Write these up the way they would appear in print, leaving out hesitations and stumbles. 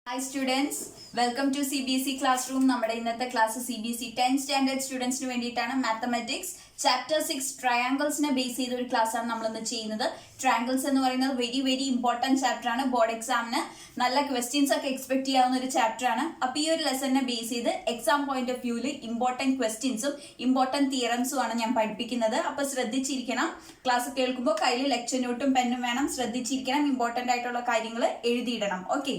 Hi students, welcome to CBSE classroom. നമ്മുടെ ഇന്നത്തെ class CBSE 10th standard സ്റ്റുഡൻസിന് വേണ്ടിയിട്ടാണ്. മാത്തമാറ്റിക്സ് ചാപ്റ്റർ 6 ട്രയാങ്കിൾസിനെ ബേസ് ചെയ്ത ഒരു ക്ലാസ് ആണ് നമ്മൾ ഇന്ന് ചെയ്യുന്നത്. ട്രയാങ്കിൾസ് എന്ന് പറയുന്നത് വെരി ഇമ്പോർട്ടൻറ്റ് ചാപ്റ്റർ ആണ്. ബോർഡ് എക്സാമിന് നല്ല ക്വസ്റ്റ്യൻസ് ഒക്കെ എക്സ്പെക്ട് ചെയ്യാവുന്ന ഒരു ചാപ്റ്റർ ആണ്. അപ്പോൾ ഈ ഒരു ലെസണിനെ ബേസ് ചെയ്ത് എക്സാം പോയിന്റ് ഓഫ് വ്യൂവിൽ ഇമ്പോർട്ടൻറ്റ് ക്വസ്റ്റ്യൻസും ഇമ്പോർട്ടൻറ്റ് തിയറംസും ആണ് ഞാൻ പഠിപ്പിക്കുന്നത്. അപ്പോൾ ശ്രദ്ധിച്ചിരിക്കണം. ക്ലാസ് കേൾക്കുമ്പോൾ കയ്യിൽ ലെക്ചർ നോട്ടും പെന്നും വേണം. ശ്രദ്ധിച്ചിരിക്കണം. ഇമ്പോർട്ടൻ്റ് ആയിട്ടുള്ള കാര്യങ്ങൾ എഴുതിയിടണം. ഓക്കെ,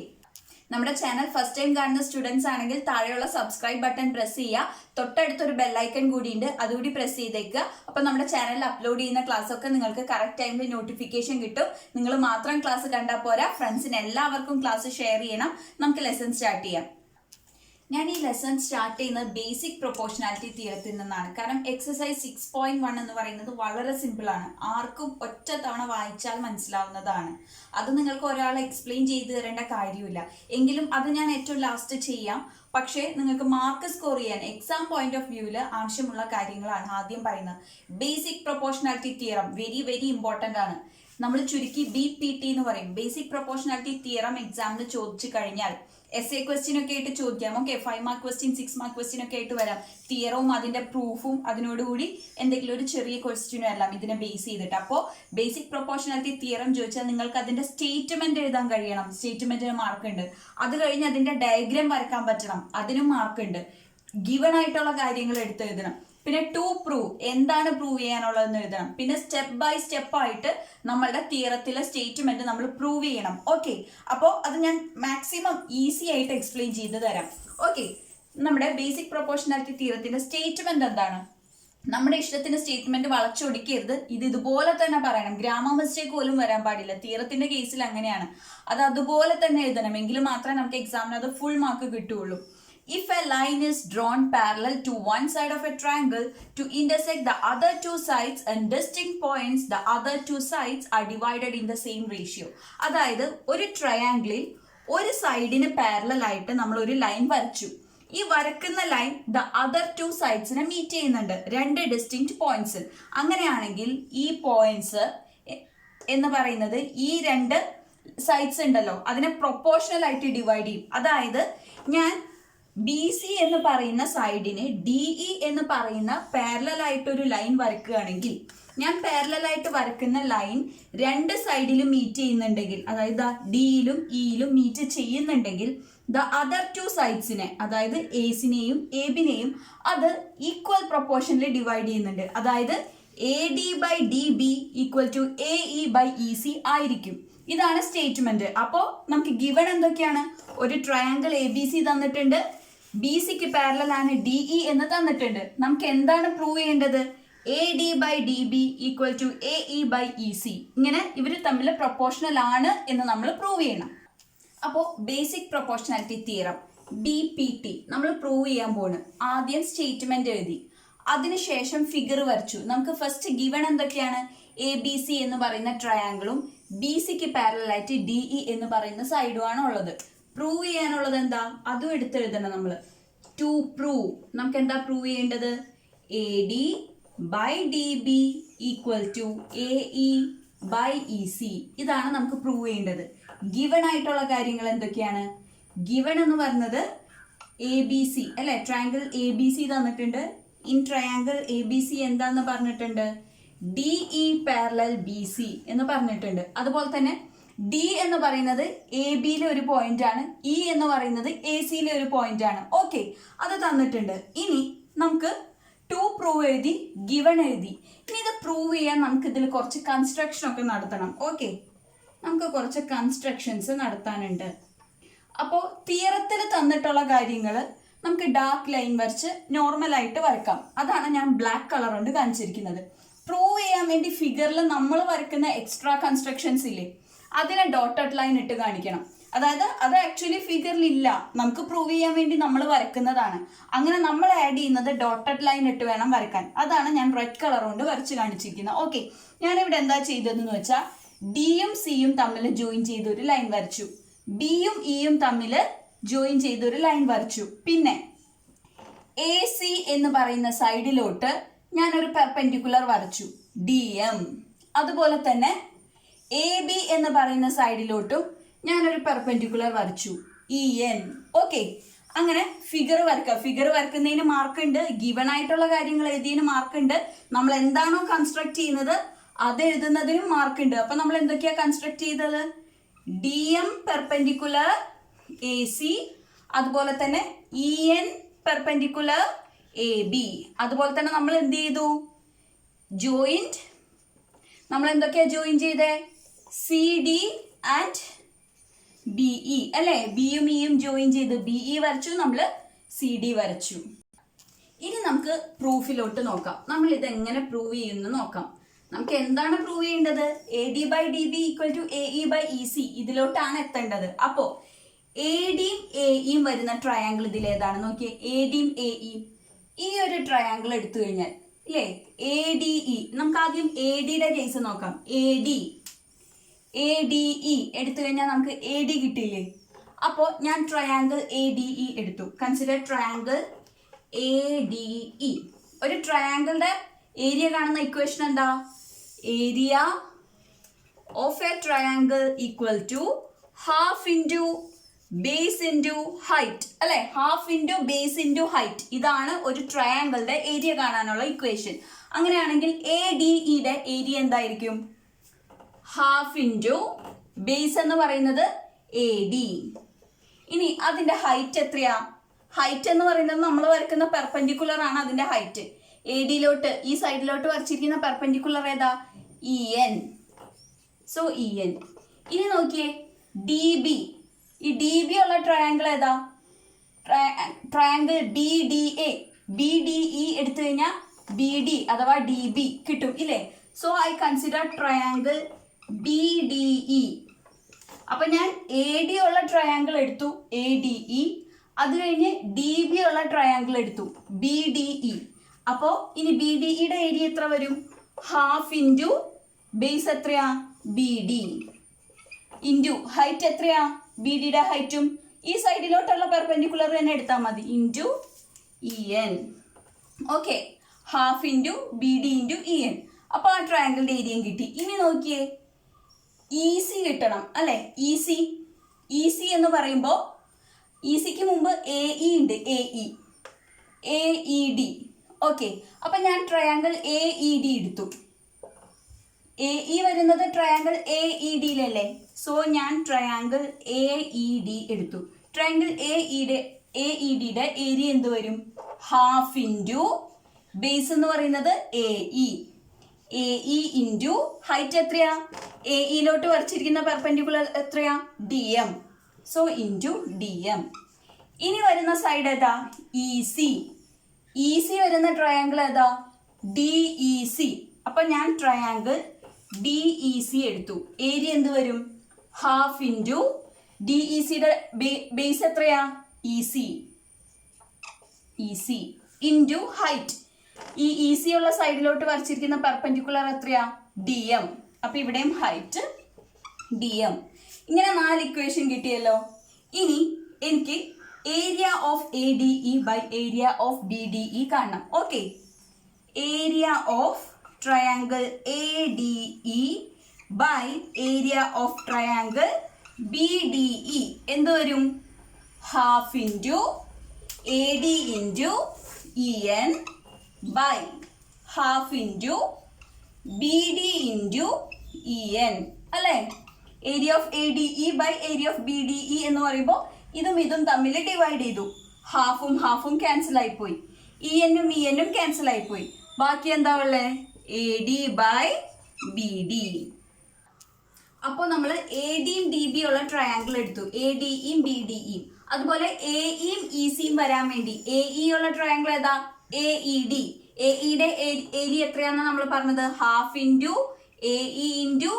നമ്മുടെ ചാനൽ ഫസ്റ്റ് ടൈം കാണുന്ന സ്റ്റുഡൻസ് ആണെങ്കിൽ താഴെയുള്ള സബ്സ്ക്രൈബ് ബട്ടൺ പ്രസ് ചെയ്യുക. തൊട്ടടുത്തൊരു ബെല്ലൈക്കൺ കൂടിയുണ്ട്, അതുകൂടി പ്രസ് ചെയ്തേക്കുക. അപ്പോൾ നമ്മുടെ ചാനലിൽ അപ്ലോഡ് ചെയ്യുന്ന ക്ലാസ് ഒക്കെ നിങ്ങൾക്ക് കറക്റ്റ് ടൈമിൽ നോട്ടിഫിക്കേഷൻ കിട്ടും. നിങ്ങൾ മാത്രം ക്ലാസ് കണ്ടാൽ പോരാ, ഫ്രണ്ട്സിന് എല്ലാവർക്കും ക്ലാസ് ഷെയർ ചെയ്യണം. നമുക്ക് ലെസൺ സ്റ്റാർട്ട് ചെയ്യാം. ഞാൻ ഈ ലെസൺ സ്റ്റാർട്ട് ചെയ്യുന്നത് ബേസിക് പ്രൊപ്പോർഷണാലിറ്റി തിയറത്തിൽ നിന്നാണ്. കാരണം എക്സസൈസ് 6.1 എന്ന് പറയുന്നത് വളരെ സിമ്പിളാണ്. ആർക്കും ഒറ്റ തവണ വായിച്ചാൽ മനസ്സിലാവുന്നതാണ്. അത് നിങ്ങൾക്ക് ഒരാളെ എക്സ്പ്ലെയിൻ ചെയ്തു തരേണ്ട കാര്യമില്ല. എങ്കിലും അത് ഞാൻ ഏറ്റവും ലാസ്റ്റ് ചെയ്യാം. പക്ഷേ നിങ്ങൾക്ക് മാർക്ക് സ്കോർ ചെയ്യാൻ എക്സാം പോയിന്റ് ഓഫ് വ്യൂവിൽ ആവശ്യമുള്ള കാര്യങ്ങളാണ് ആദ്യം പറയുന്നത്. Basic proportionality theorem very important ആണ്. നമ്മൾ ചുരുക്കി BPT എന്ന് പറയും. ബേസിക് പ്രൊപ്പോർഷണാലിറ്റി തിയറം എക്സാമിന് ചോദിച്ചു കഴിഞ്ഞാൽ essay ക്വസ്റ്റ്യൻ ഒക്കെ ആയിട്ട് ചോദിക്കാം. Okay, 5 mark question 6 mark question ഒക്കെ ആയിട്ട് വരാം. തിയറവും അതിന്റെ പ്രൂഫും അതിനോടുകൂടി എന്തെങ്കിലും ഒരു ചെറിയ ക്വസ്റ്റ്യനും എല്ലാം ഇതിനെ ബേസ് ചെയ്തിട്ട്. അപ്പോൾ ബേസിക് പ്രൊപ്പോർഷണാലിറ്റി തിയറം ചോദിച്ചാൽ നിങ്ങൾക്ക് അതിന്റെ സ്റ്റേറ്റ്മെന്റ് എഴുതാൻ കഴിയണം. സ്റ്റേറ്റ്മെന്റിന് മാർക്ക് ഉണ്ട്. അത് കഴിഞ്ഞ് അതിന്റെ ഡയഗ്രാം വരക്കാൻ പറ്റണം, അതിനും മാർക്ക് ഉണ്ട്. ഗിവൺ ആയിട്ടുള്ള കാര്യങ്ങൾ എടുത്ത് എഴുതണം. പിന്നെ ടു പ്രൂവ്, എന്താണ് പ്രൂവ് ചെയ്യാനുള്ളതെന്ന് എഴുതണം. പിന്നെ സ്റ്റെപ്പ് ബൈ സ്റ്റെപ്പ് ആയിട്ട് നമ്മളുടെ തിയറത്തിലെ സ്റ്റേറ്റ്മെന്റ് നമ്മൾ പ്രൂവ് ചെയ്യണം. ഓക്കെ, അപ്പോൾ അത് ഞാൻ മാക്സിമം ഈസി ആയിട്ട് എക്സ്പ്ലെയിൻ ചെയ്ത് തരാം. ഓക്കെ, നമ്മുടെ ബേസിക് പ്രൊപ്പോർഷണാലിറ്റി തിയറത്തിന്റെ സ്റ്റേറ്റ്മെന്റ് എന്താണ്? നമ്മുടെ ഇഷ്ടത്തിന് സ്റ്റേറ്റ്മെന്റ് വളച്ചൊടിക്കരുത്. ഇതുപോലെ തന്നെ പറയണം. ഗ്രാമർ മിസ്റ്റേക്ക് പോലും വരാൻ പാടില്ല. തിയറത്തിന്റെ കേസിൽ അങ്ങനെയാണ്. അത് അതുപോലെ തന്നെ എഴുതണം. എങ്കിൽ മാത്രമേ നമുക്ക് എക്സാമിന് അത് ഫുൾ മാർക്ക് കിട്ടുകയുള്ളൂ. If a line is drawn parallel to one side of a triangle to intersect the other two sides and distinct points, the other two sides are divided in the same ratio. അതായത് ഒരു ട്രയാംഗിളിൽ ഒരു സൈഡിന് parallel ആയിട്ട് നമ്മൾ ഒരു line വരച്ചു. ഈ വരക്കുന്ന line the other two സൈഡ്സിനെ മീറ്റ് ചെയ്യുന്നുണ്ട്, രണ്ട് ഡിസ്റ്റിങ്ക്റ്റ് പോയിന്റ്സിൽ. അങ്ങനെയാണെങ്കിൽ ഈ പോയിന്റ്സ് എന്ന് പറയുന്നത് ഈ രണ്ട് സൈഡ്സ് ഉണ്ടല്ലോ അതിനെ പ്രൊപ്പോർഷണൽ ആയിട്ട് ഡിവൈഡ് ചെയ്യും. അതായത് ഞാൻ BC എന്ന് പറയുന്ന സൈഡിന് DE എന്ന് പറയുന്ന പാരലൽ ആയിട്ടൊരു ലൈൻ വരയ്ക്കുകയാണെങ്കിൽ, ഞാൻ പാരലൽ ആയിട്ട് വരക്കുന്ന ലൈൻ രണ്ട് സൈഡിലും മീറ്റ് ചെയ്യുന്നുണ്ടെങ്കിൽ, അതായത് ഡിയിലും ഇയിലും മീറ്റ് ചെയ്യുന്നുണ്ടെങ്കിൽ ദ അതർ ടു സൈഡ്സിനെ, അതായത് ACനെയും ABനെയും അത് ഈക്വൽ പ്രൊപ്പോർഷനിൽ ഡിവൈഡ് ചെയ്യുന്നുണ്ട്. അതായത് AD/DB = AE/EC ആയിരിക്കും. ഇതാണ് സ്റ്റേറ്റ്മെന്റ്. അപ്പോൾ നമുക്ക് ഗിവൺ എന്തൊക്കെയാണ്? ഒരു ട്രയാങ്കിൾ ABC തന്നിട്ടുണ്ട്, BCക്ക് പാരലൽ ആണ് DE എന്ന് തന്നിട്ടുണ്ട്. നമുക്ക് എന്താണ് പ്രൂവ് ചെയ്യേണ്ടത്? AD/DB = AE/EC. ഇങ്ങനെ ഇവർ തമ്മിൽ പ്രൊപ്പോർഷണൽ ആണ് എന്ന് നമ്മൾ പ്രൂവ് ചെയ്യണം. അപ്പോൾ ബേസിക് പ്രൊപ്പോർഷണാലിറ്റി തിയറം BPT നമ്മൾ പ്രൂവ് ചെയ്യാൻ പോണ്. ആദ്യം സ്റ്റേറ്റ്മെന്റ് എഴുതി, അതിനുശേഷം ഫിഗർ വരച്ചു. നമുക്ക് ഫസ്റ്റ് ഗിവൺ എന്തൊക്കെയാണ്? ABC എന്ന് പറയുന്ന ട്രയാങ്കിളും BCക്ക് പാരലൽ ആയിട്ട് DE എന്ന് പറയുന്ന സൈഡുമാണ് ഉള്ളത്. പ്രൂവ് ചെയ്യാനുള്ളത് എന്താ? അതും എടുത്തെഴുതണം നമ്മൾ. ടു പ്രൂവ് നമുക്ക് എന്താ പ്രൂവ് ചെയ്യേണ്ടത്? AD/DB = AE/EC. ഇതാണ് നമുക്ക് പ്രൂവ് ചെയ്യേണ്ടത്. ഗിവൺ ആയിട്ടുള്ള കാര്യങ്ങൾ എന്തൊക്കെയാണ്? ഗിവൺ എന്ന് പറയുന്നത് ABC അല്ലെ, ട്രയാങ്കിൾ ABC തന്നിട്ടുണ്ട്. ഇൻ ട്രയാങ്കിൾ ABC എന്താന്ന് പറഞ്ഞിട്ടുണ്ട്? DE ∥ BC എന്ന് പറഞ്ഞിട്ടുണ്ട്. അതുപോലെ തന്നെ D എന്ന് പറയുന്നത് ABയിലെ ഒരു പോയിന്റ് ആണ്, E എന്ന് പറയുന്നത് ACയിലെ ഒരു പോയിന്റ് ആണ്. ഓക്കെ, അത് തന്നിട്ടുണ്ട്. ഇനി നമുക്ക് ടു പ്രൂവ് എഴുതി, ഗിവൺ എഴുതി. ഇനി ഇത് പ്രൂവ് ചെയ്യാൻ നമുക്ക് ഇതിൽ കുറച്ച് കൺസ്ട്രക്ഷൻ ഒക്കെ നടത്തണം. ഓക്കെ, നമുക്ക് കുറച്ച് കൺസ്ട്രക്ഷൻസ് നടത്താനുണ്ട്. അപ്പോൾ തിയറത്തിൽ തന്നിട്ടുള്ള കാര്യങ്ങൾ നമുക്ക് ഡാർക്ക് ലൈൻ വരച്ച് നോർമലായിട്ട് വരക്കാം. അതാണ് ഞാൻ ബ്ലാക്ക് കളർ കൊണ്ട് കാണിച്ചിരിക്കുന്നത്. പ്രൂവ് ചെയ്യാൻ വേണ്ടി ഫിഗറിൽ നമ്മൾ വരക്കുന്ന എക്സ്ട്രാ കൺസ്ട്രക്ഷൻസ് ഇല്ലേ, അതിനെ ഡോട്ടഡ് ലൈൻ ഇട്ട് കാണിക്കണം. അതായത് അത് ആക്ച്വലി ഫിഗറിൽ ഇല്ല, നമുക്ക് പ്രൂവ് ചെയ്യാൻ വേണ്ടി നമ്മൾ വരക്കുന്നതാണ്. അങ്ങനെ നമ്മൾ ആഡ് ചെയ്യുന്നത് ഡോട്ടഡ് ലൈൻ ഇട്ട് വേണം വരക്കാൻ. അതാണ് ഞാൻ റെഡ് കളർ കൊണ്ട് വരച്ച് കാണിച്ചിരിക്കുന്നത്. ഓക്കെ, ഞാനിവിടെ എന്താ ചെയ്തതെന്ന് വെച്ചാൽ Dയും Cയും തമ്മിൽ ജോയിൻ ചെയ്തൊരു ലൈൻ വരച്ചു, Bയും Eയും തമ്മിൽ ജോയിൻ ചെയ്തൊരു ലൈൻ വരച്ചു. പിന്നെ AC എന്ന് പറയുന്ന സൈഡിലോട്ട് ഞാനൊരു പെർപെൻഡിക്കുലർ വരച്ചു, DM. അതുപോലെ തന്നെ AB എന്ന് പറയുന്ന സൈഡിലോട്ടും ഞാനൊരു പെർപെൻഡിക്കുലർ വരച്ചു, EN. ഓക്കെ, അങ്ങനെ ഫിഗർ വരക്കുക. ഫിഗർ വരക്കുന്നതിന് മാർക്ക് ഉണ്ട്, ഗിവൺ ആയിട്ടുള്ള കാര്യങ്ങൾ എഴുതിയതിന് മാർക്ക് ഉണ്ട്, നമ്മൾ എന്താണോ കൺസ്ട്രക്ട് ചെയ്യുന്നത് അത് എഴുതുന്നതിനും മാർക്ക് ഉണ്ട്. അപ്പൊ നമ്മൾ എന്തൊക്കെയാ കൺസ്ട്രക്ട് ചെയ്തത്? DM പെർപെൻഡിക്കുലർ AC, അതുപോലെ തന്നെ EN പെർപെൻഡിക്കുലർ AB. അതുപോലെ തന്നെ നമ്മൾ എന്ത് ചെയ്തു? ജോയിന്റ്. നമ്മൾ എന്തൊക്കെയാ ജോയിൻ ചെയ്തേ? CD ആൻഡ് BE അല്ലെ? ബിയും ഇയും ജോയിൻ ചെയ്ത് BE വരച്ചു, നമ്മൾ CD വരച്ചു. ഇനി നമുക്ക് പ്രൂഫിലോട്ട് നോക്കാം. നമ്മൾ ഇത് എങ്ങനെ പ്രൂവ് ചെയ്യുന്നു നോക്കാം. നമുക്ക് എന്താണ് പ്രൂവ് ചെയ്യേണ്ടത്? AD by DB equal to AE by EC, ഇതിലോട്ടാണ് എത്തേണ്ടത്. അപ്പോ ADയും AEയും വരുന്ന ട്രയാങ്കിൾ ഇതിലേതാണ്? നോക്കിയേ, ADയും AEയും. ഈ ഒരു ട്രയാങ്കിൾ എടുത്തു കഴിഞ്ഞാൽ ഇല്ലേ, ADE. നമുക്ക് ആദ്യം ADയുടെ കേസ് നോക്കാം. ADE എടുത്തു കഴിഞ്ഞാൽ നമുക്ക് AD കിട്ടില്ലേ? അപ്പോൾ ഞാൻ ട്രയാങ്കിൾ ADE എടുത്തു. Consider triangle ADE. ഒരു ട്രയാങ്കിളുടെ ഏരിയ കാണുന്ന ഇക്വേഷൻ എന്താ? Area of a triangle equal to half into base into height അല്ലെ? Half into base into height. ഇതാണ് ഒരു ട്രയാങ്കിളുടെ ഏരിയ കാണാനുള്ള ഇക്വേഷൻ. അങ്ങനെയാണെങ്കിൽ ADEയുടെ ഏരിയ എന്തായിരിക്കും? ഹാഫ് ഇൻറ്റു ബേസ് എന്ന് പറയുന്നത് AD. ഇനി അതിന്റെ ഹൈറ്റ് എത്രയാ? ഹൈറ്റ് എന്ന് പറയുന്നത് നമ്മൾ വരയ്ക്കുന്ന പെർപെൻഡിക്കുലർ ആണ് അതിന്റെ ഹൈറ്റ്. ADയിലോട്ട് ഈ സൈഡിലോട്ട് വരച്ചിരിക്കുന്ന പെർപെൻഡിക്കുലർ ഏതാ? EN. So EN. ഇനി നോക്കിയേ, DB. ഈ DB ഉള്ള ട്രയാങ്കിൾ ഏതാ? ട്രയാങ്കിൾ BDE എടുത്തു കഴിഞ്ഞാൽ BD അഥവാ DB കിട്ടും ഇല്ലേ? So I consider triangle BDE. അപ്പൊ ഞാൻ AD ഉള്ള ട്രയാങ്കിൾ എടുത്തു ADE, അത് കഴിഞ്ഞ് DB ഉള്ള ട്രയാങ്കിൾ എടുത്തു BDE. അപ്പോൾ ഇനി BDEയുടെ ഏരിയ എത്ര വരും? ഹാഫ് ഇൻറ്റു ബേസ് എത്രയാ? BD ഇൻറ്റു ഹൈറ്റ് എത്രയാ? BDയുടെ ഹൈറ്റും ഈ സൈഡിലോട്ടുള്ള പെർപെൻഡിക്കുലർ തന്നെ എടുത്താൽ മതി, into EN. Okay, half into BD into EN. അപ്പോൾ ആ ട്രയാങ്കിളിൻ്റെ ഏരിയയും കിട്ടി. ഇനി നോക്കിയേ, EC കിട്ടണം അല്ലെ? EC എന്ന് പറയുമ്പോൾ ECക്ക് മുമ്പ് AE ഉണ്ട്, AED. ഓക്കെ, അപ്പൊ ഞാൻ ട്രയാങ്കിൾ AED എടുത്തു. AE വരുന്നത് ട്രയാങ്കിൾ AEDയിലല്ലേ? സോ ഞാൻ ട്രയാങ്കിൾ AED എടുത്തു. ട്രയാങ്കിൾ AEDയുടെ ഏരിയ എന്ത് വരും? ഹാഫ് ഇൻറ്റു ബേസ് എന്ന് പറയുന്നത് AE ഇൻറ്റു ഹൈറ്റ് എത്രയാ? AEയിലോട്ട് വരച്ചിരിക്കുന്ന പെർപെൻഡിക്കുലർ എത്രയാ? DM. So into DM. ഇനി വരുന്ന സൈഡ് ഏതാ? EC വരുന്ന ട്രയാങ്കിൾ ഏതാ? DEC. അപ്പൊ ഞാൻ ട്രയാങ്കിൾ DEC എടുത്തു. ഏരിയ എന്ത് വരും? ഹാഫ് ഇൻറ്റു DECയുടെ ബേസ് എത്രയാ? EC into height. ഈ EC ഉള്ള സൈഡിലോട്ട് വരച്ചിരിക്കുന്ന പെർപെൻഡിക്കുലർ എത്രയാ? DM. അപ്പൊ ഇവിടെയും ഹൈറ്റ് DM. ഇങ്ങനെ 4 ഇക്വേഷൻ കിട്ടിയല്ലോ. ഇനി എനിക്ക് area of ADE by area of BDE കാണണം. Okay, area of triangle ADE by area of triangle BDE എന്ത് വരും? Half into AD into EN by half into BD into EN അല്ലേ? Area of ADE by area of BDE എന്ന് പറയുമ്പോൾ ഇതും തമ്മിൽ divide ചെയ്തു. ഹാഫും cancel ആയിപ്പോയി, ENഉം ENഉം ക്യാൻസൽ ആയിപ്പോയി. ബാക്കി എന്താ ഉള്ളത്? AD by BD. അപ്പോൾ നമ്മൾ ADയും DB ഉള്ള ട്രയാങ്കിൾ എടുത്തു, ADEയും BDEയും. അതുപോലെ AEയും ECയും വരാൻ വേണ്ടി AE ഉള്ള ട്രയാങ്കിൾ ഏതാ? AEയുടെ ഏരിയ എത്രയാണെന്ന് നമ്മൾ പറഞ്ഞത്? Half into AE into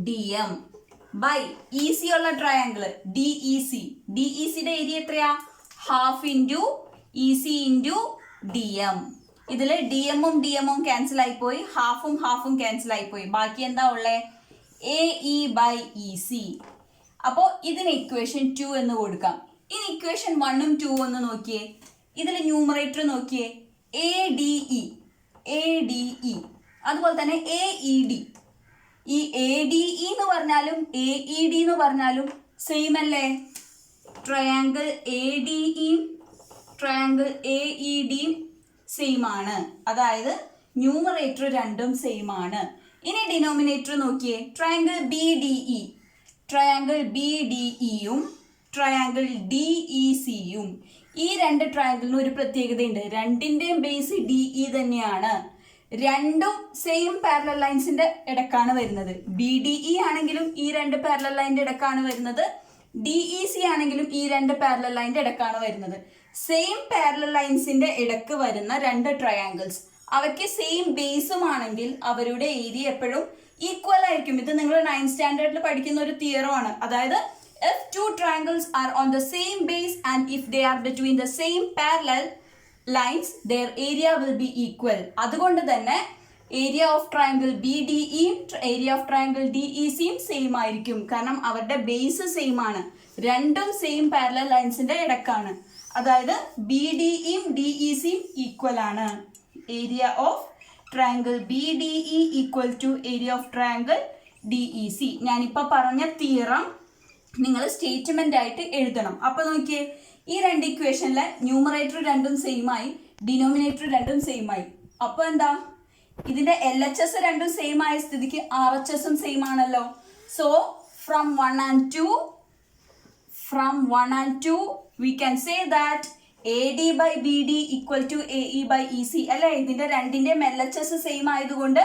DM by EC ഉള്ള ട്രയാങ്കിൾ DECയുടെ ഏരിയ എത്രയാ? Half into EC into DM. ഇതിൽ DMഉം ക്യാൻസൽ ആയിപ്പോയി, ഹാഫും ക്യാൻസൽ ആയിപ്പോയി. ബാക്കി എന്താ ഉള്ളത്? AE by EC. അപ്പോൾ ഇതിന് ഇക്വേഷൻ 2 എന്ന് കൊടുക്കാം. ഇനി ഇക്വേഷൻ 1ഉം 2ഉം ഒന്ന് നോക്കിയേ. ഇതിൽ ന്യൂമറേറ്റർ നോക്കിയേ, ADE അതുപോലെ തന്നെ AED. ഈ ADE എന്ന് പറഞ്ഞാലും AED എന്ന് പറഞ്ഞാലും സെയിം അല്ലേ? ട്രയാങ്കിൾ എ ഡിയും ട്രയാങ്കിൾ എ ഇ ഡിയും സെയിം ആണ്. അതായത് ന്യൂമറേറ്റർ രണ്ടും സെയിം ആണ്. ഇനി ഡിനോമിനേറ്റർ നോക്കിയേ. Triangle B D E, triangle B D ഇയും ട്രയാങ്കിൾ ഡി ഇ സിയും, ഈ രണ്ട് ട്രയാങ്കിളിന് ഒരു പ്രത്യേകതയുണ്ട്. രണ്ടിന്റെയും ബേസ് ഡി ഇ തന്നെയാണ്. രണ്ടും സെയിം പാരലൽ ലൈൻസിന്റെ ഇടക്കാണ് വരുന്നത്. ബി ഡി ഇ ആണെങ്കിലും ഈ രണ്ട് പാരലൽ ലൈനിന്റെ ഇടക്കാണ് വരുന്നത്. ഡി ഇ സി ആണെങ്കിലും ഈ രണ്ട് പാരലൽ ലൈനിന്റെ ഇടക്കാണ് വരുന്നത്. സെയിം പാരലൽ ലൈൻസിന്റെ ഇടക്ക് വരുന്ന രണ്ട് ട്രയാങ്കിൾസ് അവയ്ക്ക് സെയിം ബേസും ആണെങ്കിൽ അവരുടെ ഏരിയ എപ്പോഴും ഈക്വൽ ആയിരിക്കും. ഇത് നിങ്ങൾ 9th സ്റ്റാൻഡേർഡിൽ പഠിക്കുന്ന ഒരു തിയറമാണ്. അതായത് if two triangles are on the same base and if they are between the same parallel lines, their area will be equal. അതുകൊണ്ട് തന്നെ area of triangle B D ഇയും area of triangle D E സിയും same ആയിരിക്കും. കാരണം അവരുടെ base same ആണ്. രണ്ടും same parallel ലൈൻസിന്റെ ഇടക്കാണ്. അതായത് ബി ഡി ഇയും ഡി ഇ സിയും ഈക്വൽ ആണ്. Area of triangle B D E equal to area of triangle D E C. ഞാനിപ്പോൾ പറഞ്ഞ തിയറം നിങ്ങൾ സ്റ്റേറ്റ്മെന്റ് ആയിട്ട് എഴുതണം. അപ്പൊ നോക്കിയേ, ഈ രണ്ട് ഇക്വേഷനിലെ ന്യൂമറേറ്റർ രണ്ടും സെയിം ആയി, ഡിനോമിനേറ്റർ രണ്ടും സെയിം ആയി. അപ്പൊ എന്താ, ഇതിന്റെ എൽ എച്ച് എസ് രണ്ടും സെയിം ആയ സ്ഥിതിക്ക് ആർ എച്ച് എസും സെയിം ആണല്ലോ. So from 1 and 2 we can say that AD by BD equal to AE by EC അല്ലെ. ഇതിന്റെ രണ്ടിന്റെയും എൽ എച്ച് എസ് സെയിം ആയതുകൊണ്ട്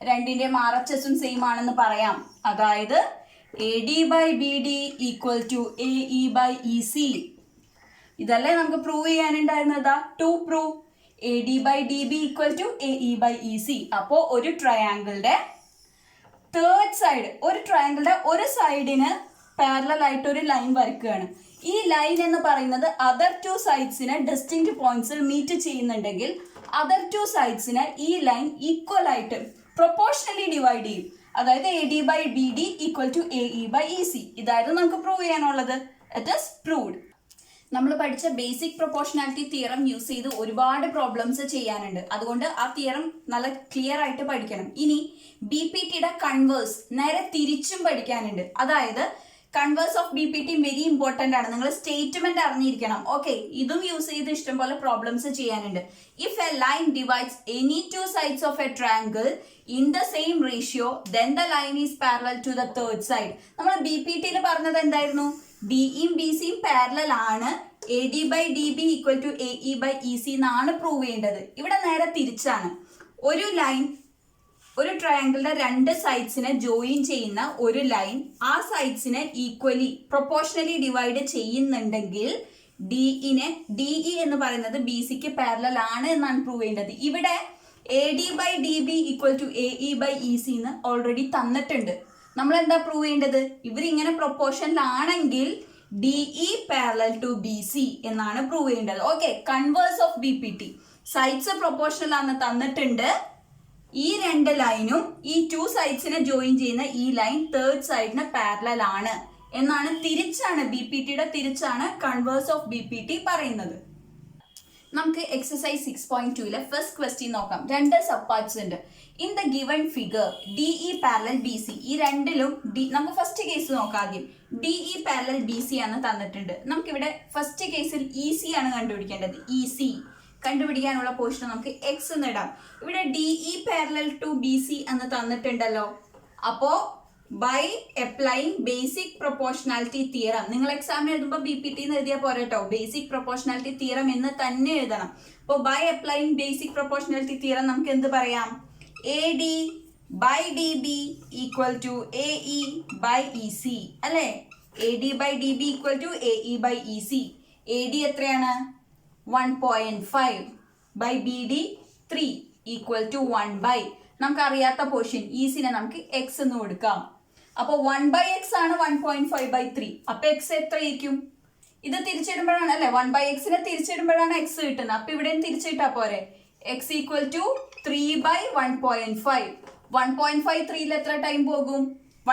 രണ്ടിന്റെയും ആർ എച്ച് എസും സെയിം ആണെന്ന് പറയാം. അതായത് AD by BD equal to AE by EC. ഇതല്ലേ നമുക്ക് പ്രൂവ് ചെയ്യാനുണ്ടായിരുന്നതാ. To prove AD by DB equal to AE by EC. അപ്പോൾ ഒരു ട്രയാങ്കിളുടെ തേർഡ് സൈഡ്, ഒരു ട്രയാങ്കിളുടെ ഒരു സൈഡിന് പാരലൽ ആയിട്ട് ഒരു ലൈൻ വരയ്ക്കുകയാണ്. ഈ ലൈൻ എന്ന് പറയുന്നത് അതർ ടു സൈഡ്സിനെ ഡിസ്റ്റിങ്ക്ട് പോയിന്റ്സിൽ മീറ്റ് ചെയ്യുന്നുണ്ടെങ്കിൽ അതർ ടു സൈഡ്സിനെ ഈ ലൈൻ ഈക്വൽ ആയിട്ട് പ്രൊപ്പോർഷണലി ഡിവൈഡ് ചെയ്യും. അതായത് AD by BD equal to AE by EC. ഇതായിരുന്നു നമുക്ക് പ്രൂവ് ചെയ്യാനുള്ളത്. It is proved. നമ്മൾ പഠിച്ച ബേസിക് പ്രൊപ്പോർഷണാലിറ്റി തിയറം യൂസ് ചെയ്ത് ഒരുപാട് പ്രോബ്ലംസ് ചെയ്യാനുണ്ട്. അതുകൊണ്ട് ആ തിയറം നല്ല ക്ലിയർ ആയിട്ട് പഠിക്കണം. ഇനി BPTയുടെ കൺവേഴ്സ് നേരെ തിരിച്ചും പഠിക്കാനുണ്ട്. അതായത് converse of BPT very important ആണ്. നിങ്ങൾ സ്റ്റേറ്റ്മെന്റ് അറിഞ്ഞിരിക്കണം. ഓക്കെ, ഇതും യൂസ് ചെയ്ത് ഇഷ്ടംപോലെ പ്രോബ്ലംസ് ചെയ്യാനുണ്ട്. If A line divides any two sides of a triangle in the same ratio, then the line is parallel to the third side. നമ്മൾ BPTയിൽ പറഞ്ഞത് എന്തായിരുന്നു? DEയും BCയും പാരലൽ ആണ്. AD by DB equal to AE by EC എന്നാണ് prove ചെയ്യേണ്ടത്. ഇവിടെ നേരെ തിരിച്ചാണ്. ഒരു ലൈൻ, ഒരു ട്രയാങ്കിളിന്റെ രണ്ട് സൈഡ്സിനെ ജോയിൻ ചെയ്യുന്ന ഒരു ലൈൻ ആ സൈഡ്സിനെ ഈക്വലി പ്രൊപ്പോർഷണലി ഡിവൈഡ് ചെയ്യുന്നുണ്ടെങ്കിൽ DE എന്ന് പറയുന്നത് BCക്ക് പാരലൽ ആണ് എന്നാണ് പ്രൂവ് ചെയ്യേണ്ടത്. ഇവിടെ AD by DB equal to AE by EC എന്ന് ഓൾറെഡി തന്നിട്ടുണ്ട്. നമ്മൾ എന്താ പ്രൂവ് ചെയ്യേണ്ടത്? ഇവരിങ്ങനെ പ്രൊപ്പോർഷനിലാണെങ്കിൽ DE പാരലൽ ടു BC എന്നാണ് പ്രൂവ് ചെയ്യേണ്ടത്. Okay, converse of BPT. Sides proportional ആണ് തന്നിട്ടുണ്ട്. ഈ രണ്ട് ലൈനും ഈ ടു സൈഡ്സിനെ ജോയിൻ ചെയ്യുന്ന ഈ ലൈൻ തേർഡ് സൈഡിന് പാരലൽ ആണ് എന്നാണ് തിരിച്ചാണ് BPTയുടെ തിരിച്ചാണ് കൺവേഴ്സ് ഓഫ് BPT പറയുന്നത്. നമുക്ക് എക്സസൈസ് 6.2 ഫസ്റ്റ് ക്വസ്റ്റ്യൻ നോക്കാം. രണ്ട് സബ് പാർട്സ് ഉണ്ട്. In the given figure DE parallel BC, ഈ രണ്ടിലും നമുക്ക് ഫസ്റ്റ് കേസ് നോക്കാം ആദ്യം. DE പാരലൽ BC ആണ് തന്നിട്ടുണ്ട്. നമുക്കിവിടെ ഫസ്റ്റ് കേസിൽ EC ആണ് കണ്ടുപിടിക്കേണ്ടത്. EC കണ്ടുപിടിക്കാനുള്ള പോർഷൻ നമുക്ക് X എന്ന് ഇടാം. ഇവിടെ DE പാരലൽ ടു BC എന്ന് തന്നിട്ടുണ്ടല്ലോ. അപ്പോ by applying basic proportionality theorem, നിങ്ങൾ എക്സാം എഴുതുമ്പോൾ BPT എന്ന് എഴുതിയാൽ പോരട്ടോ, ബേസിക് പ്രൊപ്പോർഷണാലിറ്റി തിയറം എന്ന് തന്നെ എഴുതണം. അപ്പോൾ by applying basic proportionality theorem നമുക്ക് എന്ത് പറയാം? AD by DB equal to AE by EC അല്ലേ. AD by DB equal to AE by EC. AD എത്രയാണ്? 1.5 by BD 3 equal to 1 by, നമുക്ക് അറിയാത്ത പോർഷൻ ECനെ നമുക്ക് X എന്ന് കൊടുക്കാം. അപ്പോൾ 1 by X ആണ് 1.5 by 3. അപ്പൊ X എത്രയായിരിക്കും? ഇത് തിരിച്ചിടുമ്പോഴാണ് അല്ലെ, 1 by Xനെ തിരിച്ചിടുമ്പോഴാണ് X കിട്ടുന്നത്. അപ്പൊ ഇവിടെ തിരിച്ചിട്ടാ പോരെ. X equal to 3 by 1.5. 1.5 3ൽ എത്ര ടൈം പോകും?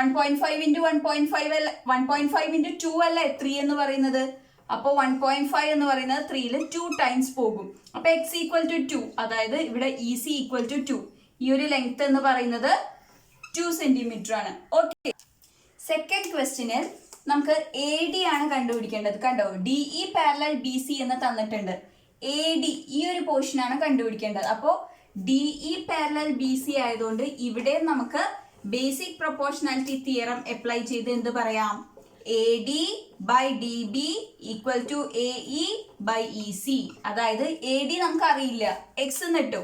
1.5 into 1.5 അല്ല, 1.5 into 2 അല്ലേ 3 എന്ന് പറയുന്നത്. അപ്പോൾ 1.5 എന്ന് പറയുന്നത് 3ൽ 2 ടൈംസ് പോകും. അപ്പൊ X equal to 2, അതായത് ഇവിടെ EC equal to 2. ഈ ഒരു ലെങ്ത് എന്ന് പറയുന്നത് 2 സെന്റിമീറ്റർ ആണ്. ഓക്കെ, സെക്കൻഡ് ക്വസ്റ്റ്യനിൽ നമുക്ക് എ ഡി ആണ് കണ്ടുപിടിക്കേണ്ടത്. കണ്ടോ, D E parallel B C എന്ന് തന്നിട്ടുണ്ട്. എ ഡി ഈ ഒരു പോർഷൻ ആണ് കണ്ടുപിടിക്കേണ്ടത്. അപ്പോൾ D E parallel B C ആയതുകൊണ്ട് ഇവിടെ നമുക്ക് ബേസിക് പ്രൊപ്പോർഷണാലിറ്റി തിയറം അപ്ലൈ ചെയ്ത് എന്ത് പറയാം? A D by D B equal to A E by E C. അതായത് എ ഡി നമുക്ക് അറിയില്ല, എക്സ് എന്ന് ഇട്ടു.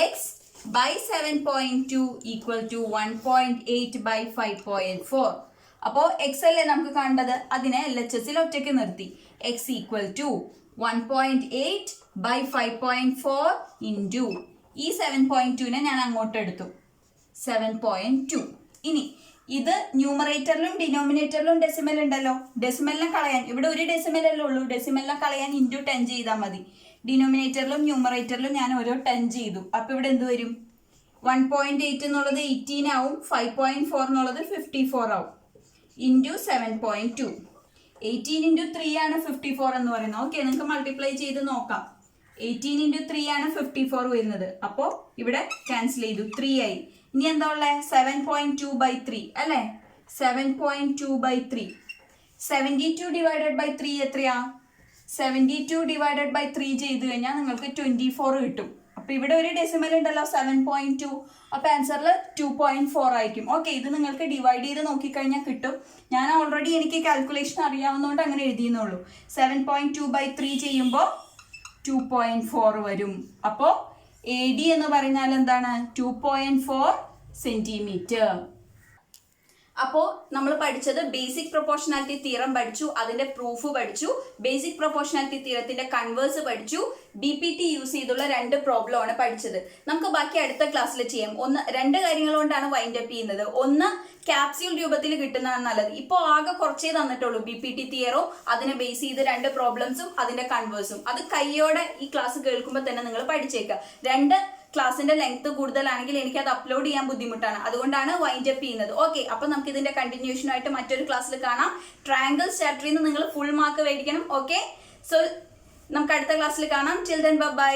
X by 7.2 equal to 1.8 by 5.4. അപ്പോൾ എക്സ് അല്ലേ നമുക്ക് കണ്ടത്, അതിനെ LHS ഒറ്റയ്ക്ക് നിർത്തി. X equal to 1.8 by 5.4 into ഈ 7.2നെ ഞാൻ അങ്ങോട്ട് എടുത്തു, 7.2. ഇനി ഇത് ന്യൂമറേറ്ററിലും ഡിനോമിനേറ്ററിലും ഡെസിമൽ ഉണ്ടല്ലോ. ഡെസിമലിനെ കളയാൻ ഇവിടെ ഒരു ഡെസിമലല്ലേ ഉള്ളൂ, ഡെസിമലിനെ കളയാൻ ഇൻറ്റു 10 ചെയ്താൽ മതി. ഡിനോമിനേറ്ററിലും ന്യൂമറേറ്ററിലും ഞാൻ ഓരോ 10 ചെയ്തു. അപ്പോൾ ഇവിടെ എന്ത് വരും? 1.8 എന്നുള്ളത് 18 ആവും, 5.4 എന്നുള്ളത് 54 ആവും, ഇൻറ്റു 7.2. 18 ഇൻറ്റു 3 ആണ് 54 എന്ന് പറയുന്നത്. ഓക്കെ, നിങ്ങൾക്ക് മൾട്ടിപ്ലൈ ചെയ്ത് നോക്കാം. 18 ഇൻറ്റു 3 ആണ് 54 വരുന്നത്. അപ്പോൾ ഇവിടെ ക്യാൻസൽ ചെയ്തു, 3 ആയി. ഇനി എന്താ ഉള്ളത്? 7.2 ബൈ 3 അല്ലേ? 7.2 ബൈ 3. 72 ഡിവൈഡഡ് ബൈ 3 എത്രയാ? 72 ഡിവൈഡഡ് ബൈ 3 ചെയ്ത് കഴിഞ്ഞാൽ നിങ്ങൾക്ക് 24 കിട്ടും. അപ്പോൾ ഇവിടെ ഒരു ഡെസിമൽ ഉണ്ടല്ലോ, 7.2. അപ്പോൾ ആൻസറിൽ 2.4 ആയിരിക്കും. ഓക്കെ, ഇത് നിങ്ങൾക്ക് ഡിവൈഡ് ചെയ്ത് നോക്കിക്കഴിഞ്ഞാൽ കിട്ടും. ഞാൻ ഓൾറെഡി എനിക്ക് കാൽക്കുലേഷൻ അറിയാവുന്നതുകൊണ്ട് അങ്ങനെ എഴുതിയെന്നുള്ളൂ. 7.2 ബൈ 3 ചെയ്യുമ്പോൾ 2.4 വരും. അപ്പോൾ എ ഡി എന്ന് പറഞ്ഞാൽ എന്താണ്? 2.4 സെന്റിമീറ്റർ. അപ്പോൾ നമ്മൾ പഠിച്ചത് ബേസിക് പ്രൊപ്പോർഷണാലിറ്റി തിയറം പഠിച്ചു, അതിന്റെ പ്രൂഫ് പഠിച്ചു, ബേസിക് പ്രൊപ്പോർഷണാലിറ്റി തിയറത്തിന്റെ കൺവേഴ്സ് പഠിച്ചു, BPT യൂസ് ചെയ്തുള്ള 2 പ്രോബ്ലം ആണ് പഠിച്ചത്. നമുക്ക് ബാക്കി അടുത്ത ക്ലാസ്സിൽ ചെയ്യാം. 2 കാര്യങ്ങൾ കൊണ്ടാണ് വൈൻഡ് അപ്പ് ചെയ്യുന്നത്. ഒന്ന്, ക്യാപ്സ്യൂൾ രൂപത്തിൽ കിട്ടുന്നതാണ് നല്ലത്. ഇപ്പോൾ ആകെ കുറച്ചേ തന്നിട്ടുള്ളൂ, BPT തിയറും അതിനെ ബേസ് ചെയ്ത് 2 പ്രോബ്ലംസും അതിന്റെ കൺവേഴ്സും. അത് കയ്യോടെ ഈ ക്ലാസ് കേൾക്കുമ്പോൾ തന്നെ നിങ്ങൾ പഠിച്ചേക്കുക. 2 ക്ലാസിന്റെ ലെങ്ത് കൂടുതലാണെങ്കിൽ എനിക്ക് അത് അപ്ലോഡ് ചെയ്യാൻ ബുദ്ധിമുട്ടാണ്, അതുകൊണ്ടാണ് വൈൻഡ് അപ്പ് ചെയ്യുന്നത്. ഓക്കെ, അപ്പൊ നമുക്ക് ഇതിന്റെ കണ്ടിന്യൂഷനായിട്ട് മറ്റൊരു ക്ലാസ്സിൽ കാണാം. ട്രയാങ്കിൾസ് ചാപ്റ്ററിൽ നിന്ന് നിങ്ങൾ ഫുൾ മാർക്ക് മേടിക്കണം. ഓക്കെ, സോ നമുക്ക് അടുത്ത ക്ലാസ്സിൽ കാണാം. Till then bye.